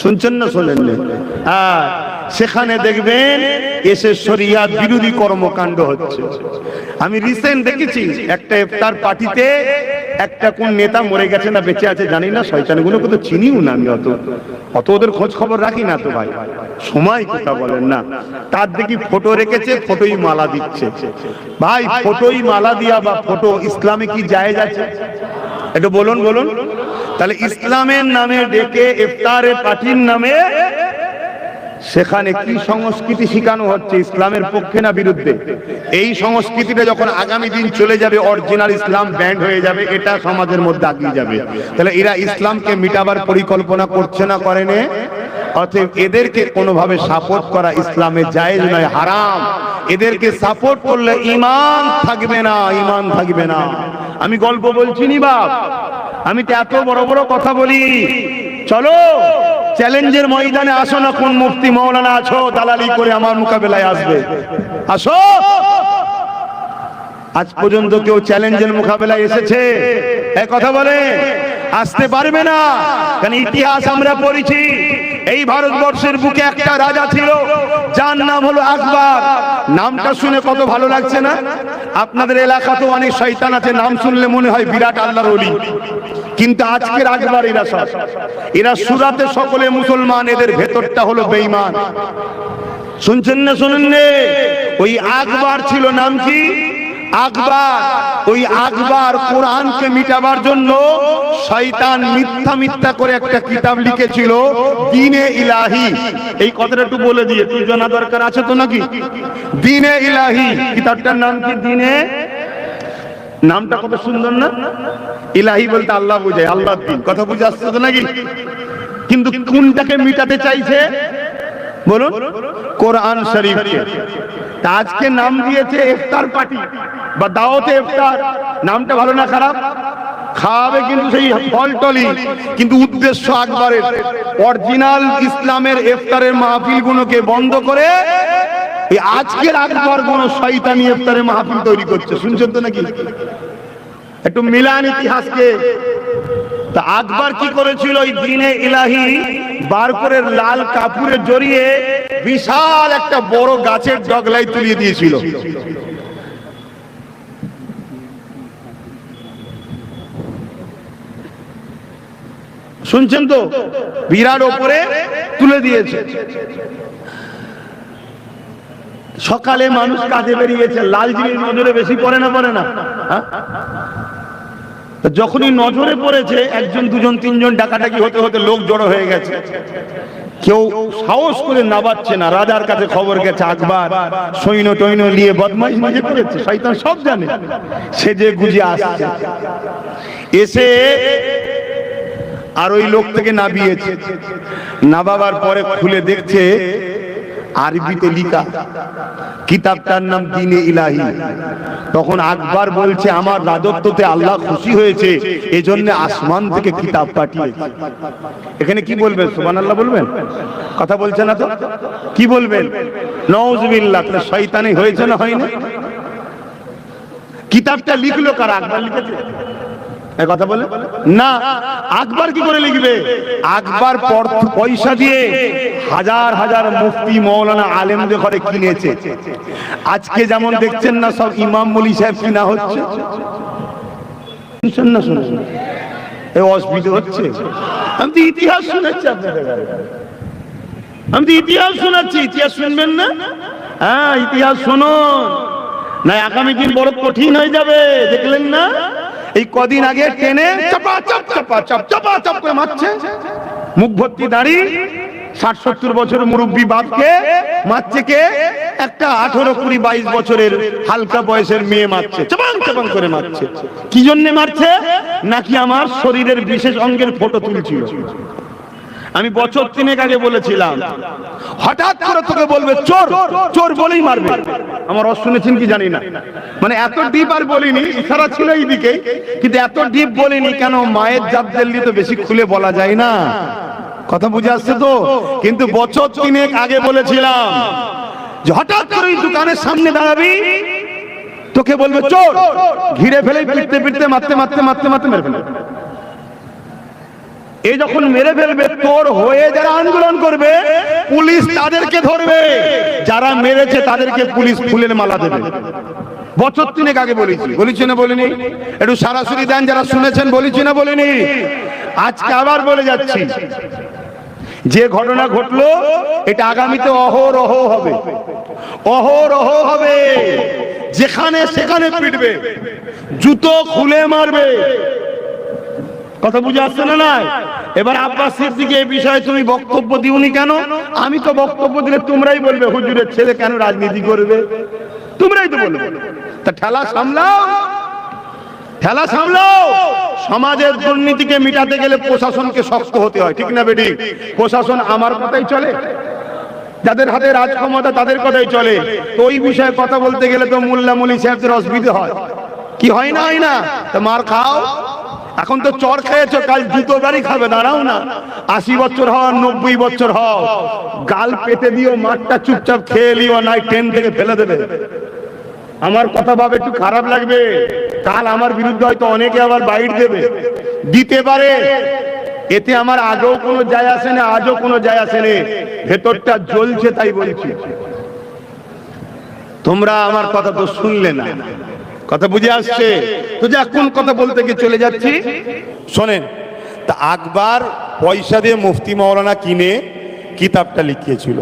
শুনছেন না শোনেন না? হ্যাঁ, সেখানে দেখবেন এসে শরিয়াত বিরোধী কর্মকাণ্ড হচ্ছে। আমি রিসেন্ট দেখেছি একটা ইফতার পার্টিতে একটা কোন নেতা মরে গেছে না বেঁচে আছে জানি না, শয়তানগুলো কত চিনিও না, আমি অত ওদের খোঁজ খবর রাখি না তো ভাই, সময় কথা বলেন না। তার দেখি ফটো রেখেছে, ফটোই মালা দিচ্ছে। ভাই, ফটোই মালা দিয়া বা ফটো ইসলামে কি জায়েজ আছে? একটু বলুন বলুন। তাহলে ইসলামের নামে ডেকে ইফতারের পার্টির নামে সেখানে কি সংস্কৃতি শেখানো হচ্ছে, ইসলামের পক্ষে না বিরুদ্ধে? এই সংস্কৃতিটা যখন আগামী দিন চলে যাবে, অরিজিনাল ইসলাম ব্যান্ড হয়ে যাবে, এটা সমাজের মধ্যে আগিয়ে যাবে। তাহলে এরা ইসলামকে মিটাবার পরিকল্পনা করছে না, করেনি? অতএব এদেরকে কোনোভাবে সাপোর্ট করা ইসলামে জায়েজ নয়, হারাম। এদেরকে সাপোর্ট করলে ঈমান থাকবে না, ঈমান থাকবে না। আমি গল্প বলছি নি বাপ, আমি তো এত বড় বড় কথা বলি। চলো চ্যালেঞ্জের ময়দানে আসো না, কোন মুফতি মাওলানা আছো দালালি করে আমার মোকাবেলায় আসবে, আসো। আজ পর্যন্ত কেউ চ্যালেঞ্জের মোকাবেলায় এসেছে? এক কথা বলে আসতে পারবে না। কারণ ইতিহাস আমরা পড়েছি, এই ভারতবর্ষের বুকে একটা রাজা ছিল, যার নাম হলো আকবর। নামটা শুনে কত ভালো লাগছে না? আপনাদের এলাকাতেও অনেক শয়তান আছে, নাম শুনলে মনে হয় বিরাট আল্লাহর ওলি, কিন্তু আজকের আকবর এরা সব, এরা সুরাতে সকলে মুসলমান, এদের ভেতরটা হলো বেঈমান। শুনছেন না? শুনেন নে? ওই আকবর ছিল, নাম কি? আকবর। ওই আকবর কোরআনকে মিটাবার জন্য শয়তান মিথ্যা মিথ্যা করে একটা কিতাব লিখেছিল, দ্বীনে ইলাহি। এই কথাটা একটু বলে দিয়ে, তুই জানা দরকার আছে তো নাকি? দ্বীনে ইলাহি, কিতাবটার নাম কি? দ্বীনে। নামটা কত সুন্দর না? ইলাহি বলতে আল্লাহ বোঝায়, আল্লাহর দ্বীন। কথা বুঝে আসছে তো নাকি? কিন্তু কোনটাকে মিটাতে চাইছে বলুন? কোরআন শরীফকে। আজকে নাম দিয়েছে ইফতার পার্টি বা দাওয়াতে ইফতার। নামটা ভালো না খারাপ? খাওয়াবে কিন্তু সেই ফলটলি, কিন্তু উদ্দেশ্য আকবরের। অরিজিনাল ইসলামের ইফতারের মাহফিলগুলোকে বন্ধ করে এই আজকের আকবর কোন শয়তানি ইফতারের মাহফিল তৈরি করছে। শুনছেন তো নাকি? একটু মিলান ইতিহাসকে। তা আকবর কি করেছিল? ওই দ্বীনে ইলাহি বার করে লাল কাপড়ে জড়িয়ে বিশাল একটা বড় গাছের ডগলায় তুলিয়ে দিয়েছিল। শুনছেন তো? বিরাট ওপরে তুলে দিয়েছে। সকালে মানুষ কাজে বেরিয়েছে, লাল জিনিস নজরে বেশি পড়ে না, পড়ে না? যখনই নজরে পড়েছে, একজন দুজন তিনজন ডাকাডাকি হতে হতে লোক জড়ো হয়ে গেছে। কেউ সাহস করে নাবাচ্ছে না। রাজার কাছে খবর গেছে আকবর সৈন্য টৈন্য নিয়ে বদমাইশ নিজে করেছে। শয়তান সব জানে, সে যে গুজে আসছে। এসে আর ওই লোক থেকে নাবিয়েছে। নাবাবার পরে খুলে দেখছে আরবিতে লিখা, কিতাবটার নাম দ্বীনে ইলাহি। তখন আকবর বলছে, আমার রাজত্বতে আল্লাহ খুশি হয়েছে, এজন্য আসমান থেকে কিতাব পাঠিয়েছে। এখানে কি বলবেন? সুবহানাল্লাহ বলবেন? কথা বলছে না তো? কি বলবেন? নাউযুবিল্লাহ। শয়তানি হয়েছে না হয়নি? কিতাবটা লিখলো কারা? আকবর লিখেছে? এই কথা বলে না। আকবর কি করে লিখবে? আকবর পয়সা দিয়ে হাজার হাজার মুফতি মৌলানা আলেমদের ঘরে কিনেছে। আজকে যেমন দেখছেন না সব ইমাম মৌলী সাহেব কিনা হচ্ছে। শুনছেন না? শুনছেন? এই অসুবিধা হচ্ছে। আমি তো ইতিহাস শোনাচ্ছি আপনাদের, আমি তো ইতিহাস শোনাচ্ছি। ইতিহাস শুনবেন না? হ্যাঁ, ইতিহাস শুনুন, না আগামী দিন বড় কঠিন হয়ে যাবে। দেখলেন না এই কদিন আগে ট্রেনে চাপা চাপ চাপা চাপ চাপা চাপ করে মারছে, মুখ ভর্তি দাড়ি, ৬০-৭০ বছরের মুরব্বী বাপকে মারছে কে? একটা 18-20-22 বছরের হালকা বয়সের মেয়ে মারছে, চাপাং চাপাং করে মারছে। কি জন্য মারছে? নাকি আমার শরীরের বিশেষ অঙ্গের ফটো তুলছিল। আমি বছর 3 আগে বলেছিলাম, হঠাৎ করে তোকে বলবে চোর, চোর বলেই মারবে। আমার রস শুনেছেন কি জানি না, মানে এত ডিপ আর বলিনি, ইশারা ছিল এইদিকে, কিন্তু এত ডিপ বলিনি। কেন? মায়ের জাতদের তো বেশি খুলে বলা যায় না। কথা বুঝে আসছে তো? কিন্তু বছর 3 আগে বলেছিলাম যে হঠাৎ করে দোকানের সামনে দাঁড়াবি, তোকে বলবে চোর, ঘিরে ফেলে পিটতে পিটতে মারতে মারতে মারতে মারতে মেরে ফেলবে। এই যখন মেরে ফেলবে, তোর হয়ে যারা আন্দোলন করবে পুলিশ তাদেরকে ধরবে, যারা মেরেছে তাদেরকে পুলিশ ফুলের মালা দেবে। বছর 3 আগে বলেছি, বলেছি না বলিনি? একটু সরাসরি দেন যারা শুনেছেন, বলেছি না বলিনি? আজকে আবার বলে যাচ্ছি, যে ঘটনা ঘটলো এটা আগামীতে অহরহ হবে, অহরহ হবে। যেখানে সেখানে পিটবে, জুতো খুলে মারবে। কথা বুঝে আসছে না? নাই এবার আব্বাস সিদ্দিকী এই বিষয়ে তুমি বক্তব্য দিওনি কেন? আমি তো বক্তব্য দিলে তোমরাই বলবে হুজুরের ছেলে কেন রাজনীতি করবে, তোমরাই তো বলবে। তা ঠেলা সামলাও, ঠেলা সামলাও। সমাজের দুর্নীতিকে মিটাতে গেলে প্রশাসনকে শক্ত হতে হয়, ঠিক না বেটি? প্রশাসন আমার কথাই চলে, যাদের হাতে রাজ ক্ষমতা তাদের কথাই চলে। তো ওই বিষয়ে কথা বলতে গেলে তো মোল্লা মৌলভী সাহেবদের অসুবিধা হয়, কি হয় না? হয় না? তো মার খাও। এখন তো চর খেয়েছো, কাল জুতো বাড়ি খাবে, দাঁড়াও না। 80 বছর হও 90 বছর হও, গাল পেতে দিও, মাঠটা চুপচাপ খেয়ে লিও, নাই ট্রেন থেকে ফেলে দেবে। আমার কথা ভাবে একটু খারাপ লাগবে, কাল আমার বিরুদ্ধে হয়তো অনেকে আবার বাইট দেবে, দিতে পারে। এতে আমার আগেও কোনো যায় আসে না, আজও কোনো যায় আসে না, ভেতরটা জ্বলছে তাই বলছি। তোমরা আমার কথা তো শুনলে না, কথা বুঝে আসছে তো? যে কোন কথা বলতে গিয়ে চলে যাচ্ছি শোনেন। তা আকবর পয়সা দিয়ে মুফতি মাওলানা কিনে কিতাবটা লিখিয়েছিল।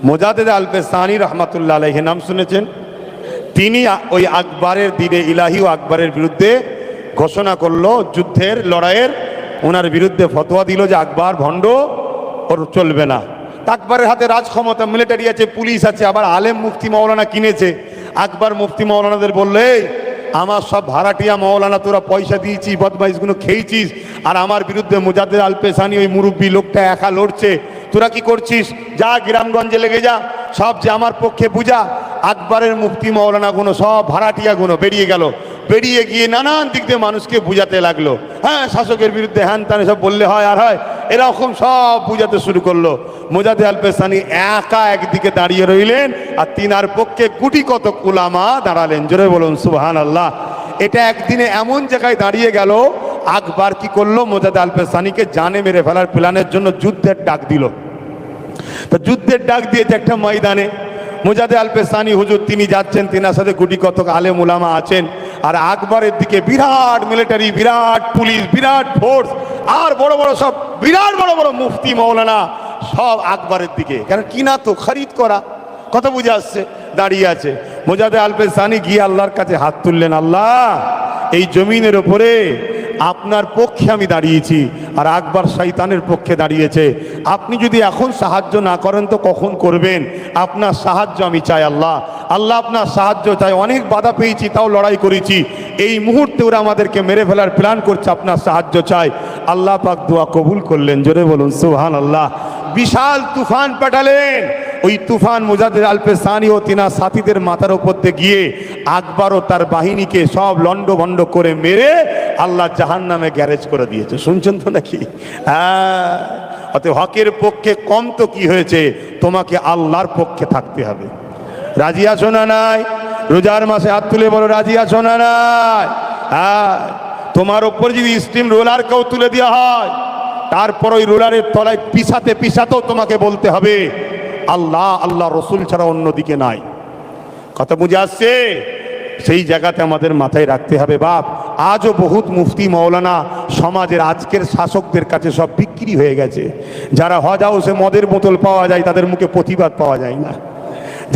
মুজাদ্দেদ আল-পেসানি রহমাতুল্লাহ আলাইহি নাম শুনেছেন? তিনি ওই আকবরের দিনে ইলাহি ও আকবরের বিরুদ্ধে ঘোষণা করলো, যুদ্ধের লড়াইয়ের ওনার বিরুদ্ধে ফতোয়া দিল যে আকবর ভণ্ড, ওর চলবে না। আকবরের হাতে রাজ ক্ষমতা, মিলিটারি আছে, পুলিশ আছে, আবার আলেম মুফতি মাওলানা কিনেছে। আকবর মুফতি মাওলানাদের বললে, আমার সব ভাড়াটিয়া মাওলানা তোরা পয়সা দিয়েছিস, বদমাইশগুলো খেয়েছিস, আর আমার বিরুদ্ধে মুজাদ্দেদ আল-পেসানি ওই মুরব্বী লোকটা একা লড়ছে, তোরা কি করছিস? যা গ্রামগঞ্জে লেগে যা, সব যে আমার পক্ষে বুঝা। আকবরের মুফতি মাওলানা গুলো সব ভাড়াটিয়া গুলো বেরিয়ে গেল, বেরিয়ে গিয়ে নানান দিক দিয়ে মানুষকে বুঝাতে লাগলো। হ্যাঁ, শাসকের বিরুদ্ধে হ্যান ত্যান সব বললে হয় আর হয়, এরকম সব বুঝাতে শুরু করলো। মুজাদ্দেদ আল-পেসানি একা একদিকে দাঁড়িয়ে রইলেন, আর তিনার পক্ষে গুটি কত উলামা দাঁড়ালেন। জোরে বলুন সুবহানাল্লাহ। এটা একদিনে এমন জায়গায় দাঁড়িয়ে গেল, আকবর কি করলো? মুজাদ্দেদ আল-পেসানিকে জানে মেরে ফেলার প্ল্যানের জন্য যুদ্ধের ডাক দিল। তো যুদ্ধের ডাক দিয়েছে একটা ময়দানে। মুজাদ্দেদ আল-পেসানি হুজুর তিনি যাচ্ছেন, তিনার সাথে গুটি কতক আলেম উলামা আছেন, আর আকবরের দিকে বিরাট মিলিটারি, বিরাট পুলিশ, বিরাট ফোর্স, আর বড় বড় সব বিরাট বড় বড় মুফতি মাওলানা সব আকবরের দিকে, কেন কিনা তো খরিদ করা, কথা বুঝে আসছে, দাঁড়িয়ে আছে। মুজাদ্দেদ আল-পেসানি গিয়ে আল্লাহর কাছে হাত তুললেন, আল্লাহ এই জমিনের ওপরে আপনার পক্ষে আমি দাঁড়িয়েছি, আর আকবর শয়তানের পক্ষে দাঁড়িয়েছে। আপনি যদি এখন সাহায্য না করেন তো কখন করবেন? আপনার সাহায্য আমি চাই আল্লাহ, আল্লাহ আপনার সাহায্য চাই। অনেক বাধা পেয়েছি, তাও লড়াই করেছি, এই মুহূর্তে ওরা আমাদেরকে মেরে ফেলার প্ল্যান করছে, আপনার সাহায্য চাই। আল্লাহ পাক দোয়া কবুল করলেন। জোরে বলুন সুবহানাল্লাহ। বিশাল তুফান পাঠালেন। ওই তুফান মুজাদ্দেদ আল-পেসানি ও তিনার সাথীদের মাথার উপর দিয়ে গিয়ে আকবর ও তার বাহিনীকে সব লন্ডভন্ড করে মেরে আল্লাহ জাহান্নামে গ্যারেজ করে দিয়েছে। শুনছেন তো নাকি? হ্যাঁ, অতএব হকের পক্ষে কম তো কি হয়েছে, তোমাকে আল্লাহর পক্ষে থাকতে হবে। রাজি আছো না নাই? রোজার মাসে হাত তুলে বলো, রাজি আছো না নাই? হ্যাঁ, তোমার ওপর যদি স্টিম রোলার কেউ তুলে দেওয়া হয়, তারপর ওই রোলারের তলায় পিছাতে পিছাতেও তোমাকে বলতে হবে আল্লাহ, আল্লাহ রসুল ছাড়া অন্যদিকে নাই। কথা বুঝে আসছে? সেই জায়গাতে আমাদের মাথায় রাখতে হবে। বাপ, আজও বহুত মুফতি মাওলানা সমাজের আজকের শাসকদের কাছে সব বিক্রি হয়ে গেছে। যারা হজ হাউসে মদের বোতল পাওয়া যায়, তাদের মুখে প্রতিবাদ পাওয়া যায় না।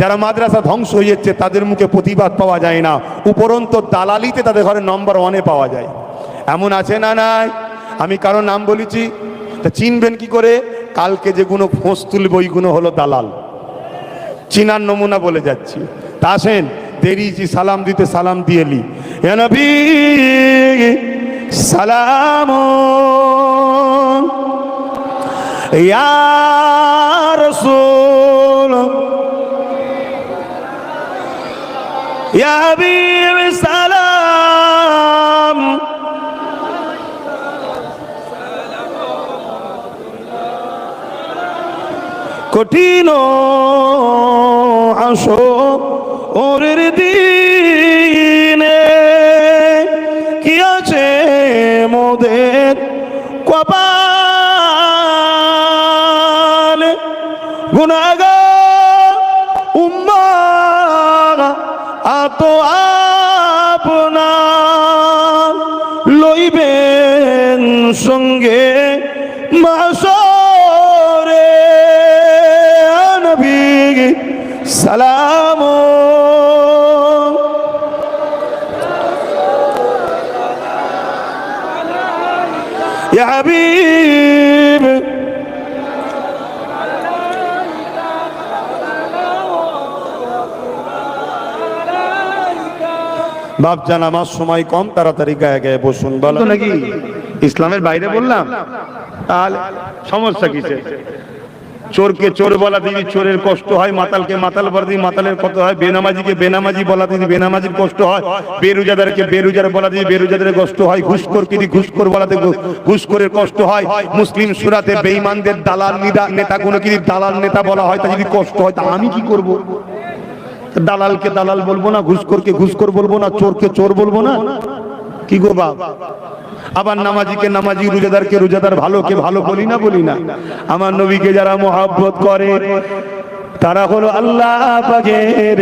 যারা মাদ্রাসা ধ্বংস হয়ে যাচ্ছে, তাদের মুখে প্রতিবাদ পাওয়া যায় না। উপরন্ত দালালিতে তাদের ঘরে নম্বর 1-এ পাওয়া যায়। এমন আছে না নাই? আমি কারো নাম বলেছি, তা চিনবেন কি করে? কালকে যেগুলো ফোঁস তুলবে ওইগুলো হলো দালাল। চিনার নমুনা বলে যাচ্ছি। তা আসেন, দেরিছি সালাম দিতে, সালাম দিয়েলি। ইয়া নবী সালাম, ইয়া রাসূল, ইয়া হাবিব সালাম, কঠিন আসরের দিনে কি আছে মোদের কপালে, গুনাহগার উম্মাহ আত আপনার লইবেন সঙ্গে মাসরে। নবী সালাম, ইয়া হাবিব বাপজান আমার সময় কম, তাড়াতাড়ি গায়ে গায়ে বসুন। বলো নাকি ইসলামের বাইরে বললাম? তাহলে সমস্যা কিসে? চোরকে চোর বলা দিদি চোরের কষ্ট হয়, মাতালকে মাতাল বলা দিদি মাতালের কষ্ট হয়, বেনামাজিকে বেনামাজি বলা দিদি বেনামাজির কষ্ট হয়, বেরোজাদারকে বেরোজার বলা দিদি বেরোজাদারের কষ্ট হয়, ঘুষখোরকে দিদি ঘুষখোর বলাতে ঘুষখোরের কষ্ট হয়, মুসলিম সূরাতে বেঈমানদের দালাল নেতা কোনো কি দালাল নেতা বলা হয়, তা যদি কষ্ট হয় তা আমি কি করব? দালালকে দালাল বলবো না, ঘুষখোরকে ঘুষখোর বলবো না, চোরকে চোর বলবো না? কি গো বাপ? আবার নামাজিকে নামাজি, রোজাদারকে রোজাদার, ভালোকে ভালো বলি না? বলি না? আমার নবীকে যারা মহব্বত করে তারা হলো আল্লাহ পাকের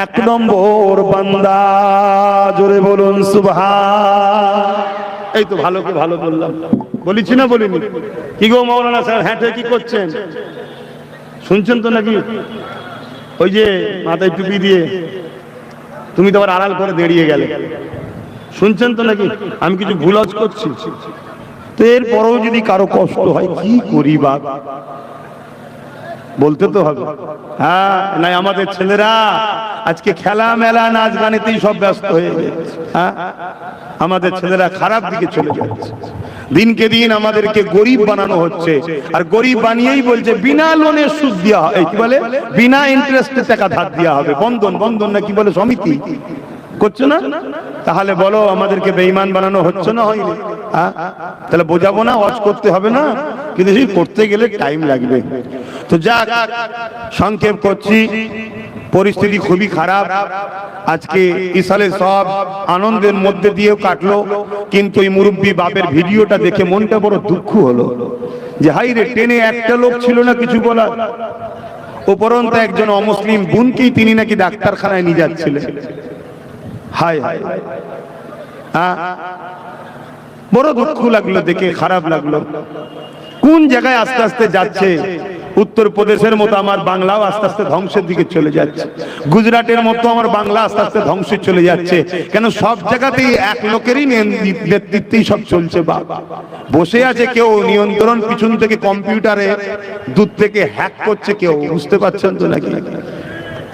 এক নম্বর বান্দা। জোরে বলুন সুবহান। এই তো ভালোকে ভালো বললাম, বলিছি না বলিনি? কি গো মাওলানা স্যার, হ্যাঁ কি করছেন? শুনছেন তো নাকি? ওই যে মাথায় টুপি দিয়ে তুমি তো আবার আড়াল করে দাঁড়িয়ে গেলে, শুনছেন তো নাকি? আমি কিছু ভুল করছি তো এরপরেও যদি কারো কষ্ট হয় কি করি বাপ? বলতে তো হবে। হ্যাঁ, নাই আমাদের ছেলেরা আজকে খেলা মেলা নাচ গানেতেই সব ব্যস্ত হয়ে যাচ্ছে। হ্যাঁ, আমাদের ছেলেরা খারাপ দিকে চলে যাচ্ছে। দিনকে দিন আমাদেরকে গরিব বানানো হচ্ছে, আর গরিব বানিয়েই বলছে বিনা লোনে সুদ দেওয়া হয়, কি বলে বিনা ইন্টারেস্টে টাকা ধার দেওয়া হবে, বন্ধন বন্ধন না কি বলে সমিতি করছে না? তাহলে বলো আমাদেরকে বেঈমান বানানো হচ্ছে না হয়নি? তাহলে বোঝাবো না, ওয়াজ করতে হবে না? কিন্তু সেই করতে গেলে টাইম লাগবে। তো যাক, সংক্ষেপ করছি, পরিস্থিতি খুবই খারাপ। আজকে ইসালে সব আনন্দের মধ্যে দিয়েও কাটলো, কিন্তু এই মুরব্বী বাপের ভিডিওটা দেখে মনটা বড় দুঃখ হলো যে হাই রে, ট্রেনে একটা লোক ছিল না কিছু বলার, উপরন্ত একজন অমুসলিম বোনকেই তিনি নাকি ডাক্তারখানায় নিয়ে যাচ্ছিলেন। হায় হায়, বড় দুঃখ লাগলো দেখে, খারাপ লাগলো। কোন জায়গায় আস্তে আস্তে যাচ্ছে? উত্তরপ্রদেশের মতো আমার বাংলাও আস্তে আস্তে ধ্বংসের দিকে চলে যাচ্ছে, গুজরাটের মতো আমার বাংলা আস্তে আস্তে ধ্বংসে চলে যাচ্ছে। কেন? সব জায়গাতেই এক লোকেরই নেতৃত্বেই সব চলছে। বাবা বসে আছে কেউ নিয়ন্ত্রণ, পিছন থেকে কম্পিউটারে দূর থেকে হ্যাক করছে কেউ, বুঝতে পারছেন তো নাকি?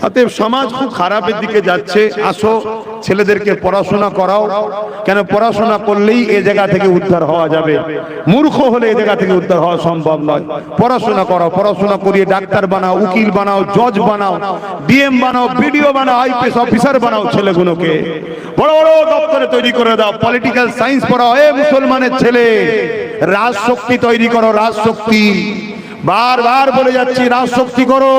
অতএব সমাজ খুব খারাপের দিকে যাচ্ছে। আসো ছেলেদেরকে পড়াশোনা করাও, কেন পড়াশোনা করলেই এ জায়গা থেকে উদ্ধার হওয়া যাবে, মূর্খ হলে এ জায়গা থেকে উদ্ধার হওয়া সম্ভব নয়। পড়াশোনা করাও, পড়াশোনা করিয়ে ডাক্তার বানাও, উকিল বানাও, জজ বানাও, ডিএম বানাও, বিডিও বানাও, আইপিএস অফিসার বানাও, ছেলেগুলোকে বড় বড় দপ্তরে তৈরি করে দাও। পলিটিক্যাল সায়েন্স পড়াও। এ মুসলমানের ছেলে, রাজশক্তি তৈরি করো, রাজশক্তি। বারবার বলে যাচ্ছি, রাজশক্তি করো।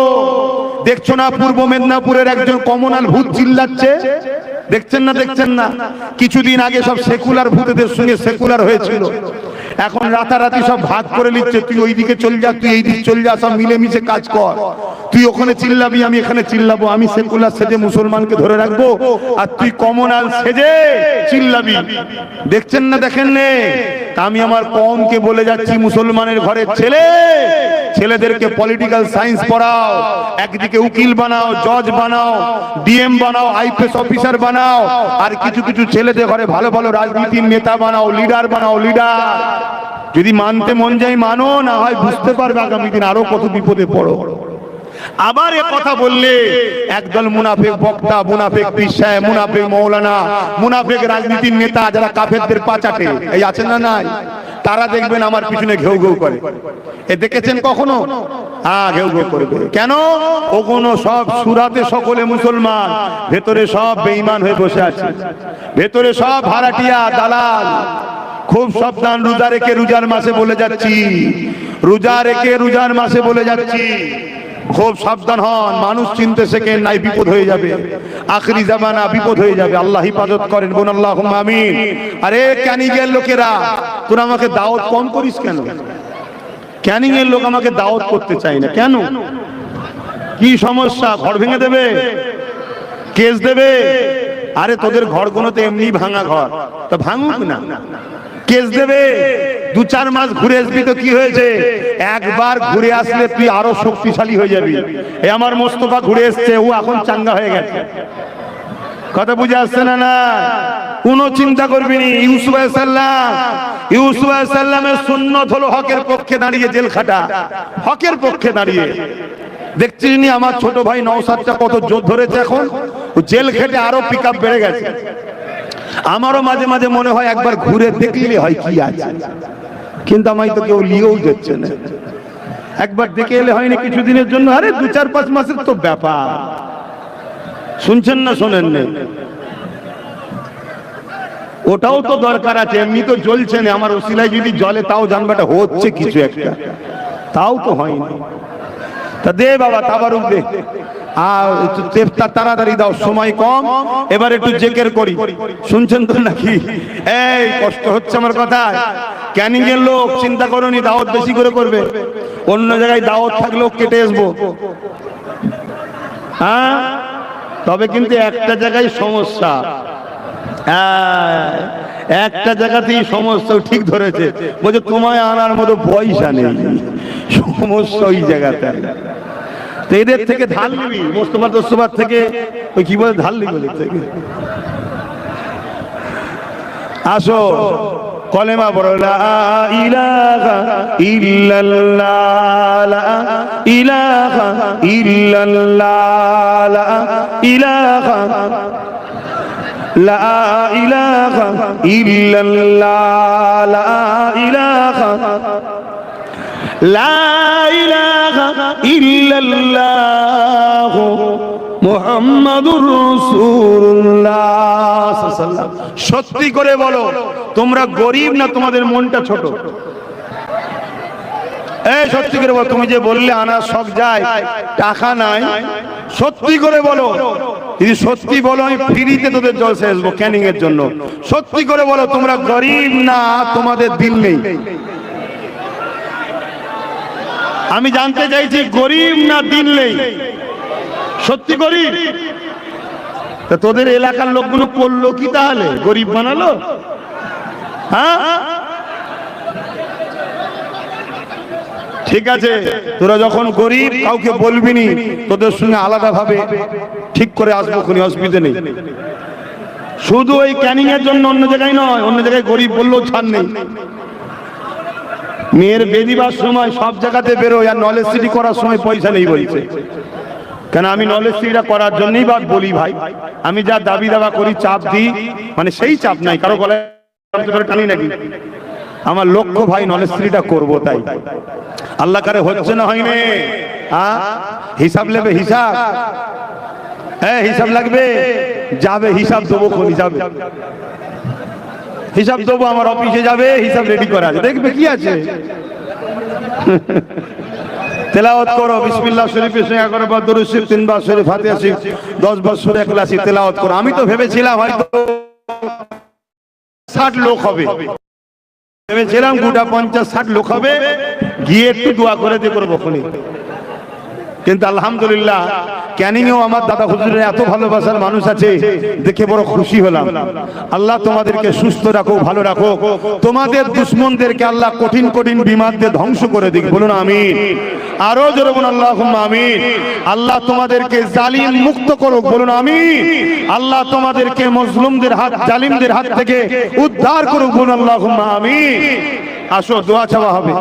দেখছো না পূর্ব মেদিনীপুরের একজন কমনাল ভূত চিল্লাচ্ছে? দেখছেন না? দেখছেন না? কিছুদিন আগে সব সেকুলার ভূতেদের সঙ্গে সেকুলার হয়েছিল, এখন রাতারাতি সব ভাগ করে নিচ্ছে। তুই ওইদিকে চল যা, তুই এইদিকে চল যা, সব মিলেমিশে কাজ কর। তুই ওখানে চিল্লাবি, আমি এখানে চিল্লাবো। আমি সেকুলার সেজে মুসলমানকে ধরে রাখবো, আর তুই কমনাল সেজে চিল্লাবি। দেখছেন না? দেখেন নে? তা আমি আমার কওমকে বলে যাচ্ছি, মুসলমানের ঘরের ছেলেদেরকে পলিটিক্যাল সায়েন্স পড়াও, একদিকে উকিল বানাও, জজ বানাও, ডিএম বানাও, আইপিএস অফিসার বানাও, আর কিছু কিছু ছেলেদের ঘরে ভালো ভালো রাজনীতির নেতা বানাও, লিডার বানাও, লিডার। যদি মানতে মন যায় মানো, না হয় বুঝতে পারবে আগামী দিন আরো কত বিপদে পড়ো। আবার এ কথা বললে একদল মুনাফিক বক্তা, মুনাফিক পীর সাহেব, মুনাফিক মৌলানা, মুনাফিক রাজনীতির নেতা যারা কাফেরদের পাচাটে, এই আছেন না নাই? তারা দেখবেন আমার পিছনে ঘেউ ঘেউ করে। এ দেখেছেন কখনো? হ্যাঁ, ঘেউ ঘেউ করবে। কেন? ওগুলো সব সুরাতে সকলে মুসলমান, ভেতরে সব বেঈমান হয়ে বসে আছে, ভেতরে সব ভাড়াটিয়া, দালাল। খুব সাবধান। রোজা রেখে রোজার মাসে বলে যাচ্ছি, রোজা রেখে রোজার মাসে বলে যাচ্ছি, খুব সাবধান হন। মানুষ চিনতে শেখেন, নাই বিপদ হয়ে যাবে। আখরি জামানা বিপদ হয়ে যাবে। আল্লাহ হিফাজত করেন, বোন আল্লাহুম্মা আমিন। আরে ক্যানিং এর লোকেরা, তোরা আমাকে দাওয়াত কম করিস কেন? ক্যানিং এর লোক আমাকে দাওয়াত করতে চাই না কেন? কি সমস্যা? ঘর ভেঙে দেবে, কেস দেবে? আরে তোদের ঘরগুলো তো এমনি ভাঙা ঘর, তা ভাঙুক না, কেস দেবে। 2-4 মাস ঘুরে আসবি তো কি হয়েছে? একবার ঘুরে আসলে তুই আরো শক্তিশালী হয়ে যাবি। এই আমার মোস্তফা ঘুরে এসছে, ও এখন চাঙ্গা হয়ে গেছে। কথা বুঝে আসছে না? না কোনো চিন্তা করবি নি। ইউসুফ আলাইহিস সালাম ইউসুফ আলাইহিস সালামের সুন্নাত হলো হকের পক্ষে দাঁড়িয়ে জেল খাটা, হকের পক্ষে দাঁড়িয়ে। দেখছিনি আমার ছোট ভাই নওশাদটা কত জোর ধরেছে, এখন জেল খেটে আরো পিকআপ বেড়ে গেছে। আমারও মাঝে মাঝে মনে হয় একবার ঘুরে দেখলে হয় কি আছে, কিন্তু আমায় তো কেউ নিয়েও যাচ্ছে না। একবার দেখে এলে হয় না কিছুদিনের জন্য, আরে 2-4-5 মাসের তো ব্যাপার। শুনছেন না শোনেন না? ওটাও তো দরকার আছে, এমনি তো জ্বলছে না, আমার ওসিলায় যদি জ্বলে তাও জানবাটা হচ্ছে কিছু একটা, তাও তো হয়নি। তা দে বাবা তাবারুক দে, আর তাড়াতাড়ি দাও, সময় কম, এবার একটু জেকের করি। শুনছেন তো নাকি? এই কষ্ট হচ্ছে আমার কথা। ক্যানিং এর লোক চিন্তা করোনি, দাওয়াত বেশি করে করবে, অন্য জায়গায় দাওয়াত থাকলেও কেটে আসবো। হ্যাঁ, তবে কিন্তু একটা জায়গায় সমস্যা, একটা জায়গাতেই সমস্যা ঠিক ধরেছে, বলছে তোমায় আনার মতো পয়সা নেই, সমস্যা ওই জায়গাতে। তো এদের থেকে ধার নিবি, মোস্তফা থেকে ওই কি বলে ধার নিবি ওদের থেকে। আসো কলেমা পড়ো, লা ইলাহা ইল্লাল্লাহ, লা ইলাহা ইল্লাল্লাহ, লা ইলাহা, লা ইলাহা ইল্লাল্লাহ, লা ইলাহা, লা ইলাহা ইল্লাল্লাহ মুহাম্মাদুর রাসূলুল্লাহ সাল্লাল্লাহু আলাইহি ওয়াসাল্লাম। সত্যি করে বলো, তোমরা গরীব না তোমাদের মনটা ছোট? এই সত্যি করে বলো, তুমি যে বললে আনার শখ যায়, টাকা নাই, সত্যি করে বলো। যদি সত্যি বলো আমি ফ্রিতে তোদের জলসে আসবো ক্যানিং এর জন্য। সত্যি করে বলো, তোমরা গরীব না তোমাদের দিল নেই? আমি জানতে চাইছি গরীব না দিল নেই? সত্যি গরীব? তা তোদের এলাকার লোকগুলো করলো কি তাহলে, গরীব বানালো? হ্যাঁ ঠিক আছে, তোরা যখন গরীব কাউকে বলবি নি, তোদের সঙ্গে আলাদা ভাবে ঠিক করে আসবো, কোনো অসুবিধা নেই। শুধু ওই ক্যানিং এর জন্য, অন্য জায়গায় নয়, অন্য জায়গায় গরীব বললেও ছাড় নেই। মেয়ের বেদিবার সময় সব জায়গাতে বেরোয়, আর নলেজ সিটি করার সময় পয়সা নেই বলছে। কেন? আমি নলেজ সিটিটা করার জন্যই বা বলি ভাই, আমি যা দাবি দাবা করি, চাপ দিই, মানে সেই চাপ নাই, কারো গলায় টানি নাকি। আমার লক্ষ্য ভাই নলেজ সিটিটা করবো, তাই আল্লাহ কারে হচ্ছে না হয়নি। হিসাব নেবে, হিসাব, হ্যাঁ হিসাব লাগবে, যাবে হিসাব দেবো, কোন হিসাবে হিসাব দেবো, আমার অফিসে যাবে, হিসাব রেডি করা আছে, দেখবে কি আছে। তেলাওয়াত করো, বিসমিল্লাহ শরীফের সঙ্গে করো, বা দরুদ শরীফ 3 বার, শরীফ ফাতিহা শরীফ 10 বার, সূরা ইখলাস তেলাওয়াত করো। আমি তো ভেবেছিলাম হয়তো 60 লোক হবে, ভেবেছিলাম গোটা 50-60 লোক হবে, গিয়ে একটু দোয়া করে দিয়ে করবো খনি। কিন্তু আলহামদুলিল্লাহ ক্যানিংয়েও আমার দাদা হুজুরের এত ভালোবাসার মানুষ আছে, দেখে বড় খুশি হলাম। আল্লাহ তোমাদেরকে সুস্থ রাখো, ভালো রাখো, তোমাদের দুশমনদেরকে আল্লাহ কঠিন কঠিন বিমার দিয়ে ধ্বংস করে দিক, বলুন আমিন। আরো জোরে বলুন আল্লাহুম্মা আমিন। আল্লাহ তোমাদেরকে জালিম মুক্ত করুক, বলুন আমিন। আল্লাহ তোমাদেরকে মজলুমদের হাত, জালিমদের হাত থেকে উদ্ধার করুক, বলুন আল্লাহুম্মা আমিন। আসো দোয়া চাওয়া হবে।